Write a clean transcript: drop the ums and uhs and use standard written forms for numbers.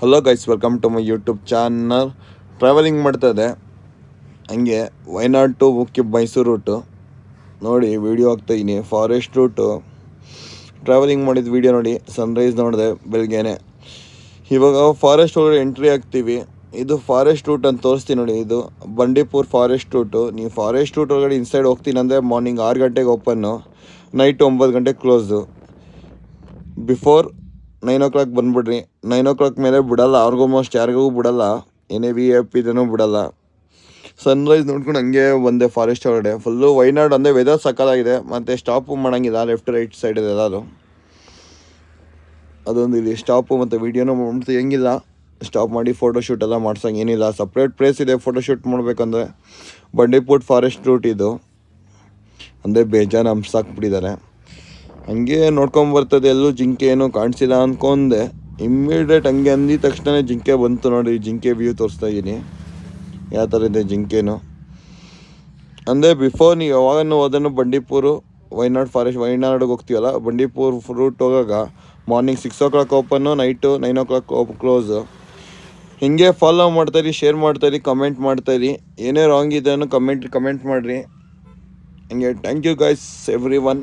Hello guys, welcome to my YouTube channel. Travelling ಮಾಡ್ತಾಯಿದ್ದೆ, ಹಂಗೆ Wayanad to Mysuru route ನೋಡಿ video ಹಾಕ್ತಾಯಿದ್ದೀನಿ. ಫಾರೆಸ್ಟ್ ರೂಟು ಟ್ರಾವೆಲಿಂಗ್ ಮಾಡಿದ ವೀಡಿಯೋ ನೋಡಿ. ಸನ್ರೈಸ್ ನೋಡಿದೆ ಬೆಳಗ್ಗೆನೆ. ಇವಾಗ ಫಾರೆಸ್ಟ್ ಒಳಗಡೆ ಎಂಟ್ರಿ ಆಗ್ತೀವಿ. ಇದು ಫಾರೆಸ್ಟ್ ರೂಟ್ ಅಂತ ತೋರಿಸ್ತೀನಿ ನೋಡಿ. ಇದು ಬಂಡೀಪುರ್ ಫಾರೆಸ್ಟ್ ರೂಟು. ನೀವು ಫಾರೆಸ್ಟ್ ರೂಟ್ ಒಳಗಡೆ ಇನ್ಸೈಡ್ ಹೋಗ್ತೀನಿ ಅಂದರೆ ಮಾರ್ನಿಂಗ್ 6 ಗಂಟೆಗೆ ಓಪನ್ನು, ನೈಟ್ 9 ಗಂಟೆಗೆ ಕ್ಲೋಸು. Before 9 o'clock ಬಂದುಬಿಡ್ರಿ. 9 o'clock ಮೇಲೆ ಬಿಡಲ್ಲ, ಆಲ್ಮೋಸ್ಟ್ ಯಾರಿಗೂ ಬಿಡಲ್ಲ, ಏನೇ VIP ಇದನ್ನು ಬಿಡಲ್ಲ. ಸನ್ರೈಸ್ ನೋಡ್ಕೊಂಡು ಹಂಗೆ ಬಂದೆ ಫಾರೆಸ್ಟ್ ಒಳಗಡೆ. ಫುಲ್ಲು ವಯನಾಡ್ ಅಂದರೆ ವೆದರ್ ಸಕ್ಕತ್ತಾಗಿದೆ. ಮತ್ತು ಸ್ಟಾಪು ಮಾಡೋಂಗಿಲ್ಲ, ಲೆಫ್ಟ್ ರೈಟ್ ಸೈಡ್ ಇದೆ ಎಲ್ಲದು. ಅದೊಂದು ಇಲ್ಲಿ ಸ್ಟಾಪು ಮತ್ತು ವೀಡಿಯೋನೂ ಮಾಡ್ತೀವಿ, ಹೆಂಗಿಲ್ಲ ಸ್ಟಾಪ್ ಮಾಡಿ ಫೋಟೋಶೂಟ್ ಎಲ್ಲ ಮಾಡ್ಸೋಂಗೆ ಏನಿಲ್ಲ. ಸಪ್ರೇಟ್ ಪ್ಲೇಸ್ ಇದೆ ಫೋಟೋಶೂಟ್ ಮಾಡಬೇಕಂದ್ರೆ. ಬಂಡೀಪುರ್ ಫಾರೆಸ್ಟ್ ರೂಟ್ ಇದು ಅಂದರೆ ಬೇಜಾನ್ ಹಂಸಾಕ್ಬಿಟ್ಟಿದ್ದಾರೆ. ಹಂಗೆ ನೋಡ್ಕೊಂಬರ್ತದೆ. ಎಲ್ಲೂ ಜಿಂಕೆ ಏನೂ ಕಾಣಿಸಿಲ್ಲ ಅಂದ್ಕೊಂಡೆ. ಇಮ್ಮಿಡಿಯೇಟ್ ಹಂಗೆ ಅಂದಿದ ತಕ್ಷಣ ಜಿಂಕೆ ಬಂತು ನೋಡಿ. ಜಿಂಕೆ ವ್ಯೂ ತೋರಿಸ್ತಾ ಇದ್ದೀನಿ, ಯಾವ ಥರ ಇದೆ ಜಿಂಕೆನೂ. ಅಂದರೆ ಬಿಫೋರ್ ನೀವು ಯಾವಾಗಲೂ ಹೋದನ್ನು ಬಂಡೀಪುರು ವಯನಾಡಿಗೆ ಹೋಗ್ತೀವಲ್ಲ, ಬಂಡೀಪುರ್ ರೂಟ್ ಹೋಗಾಗ morning 6 o'clock open, night 9 o'clock close. ಹೀಗೆ ಫಾಲೋ ಮಾಡ್ತಾಯಿರಿ, ಶೇರ್ ಮಾಡ್ತಾಯಿರಿ, ಕಮೆಂಟ್ ಮಾಡ್ತಾಯಿರಿ. ಏನೇ ರಾಂಗ್ ಇದೆ ಕಮೆಂಟ್ ಮಾಡಿರಿ. ಹಂಗೆ thank you guys every one.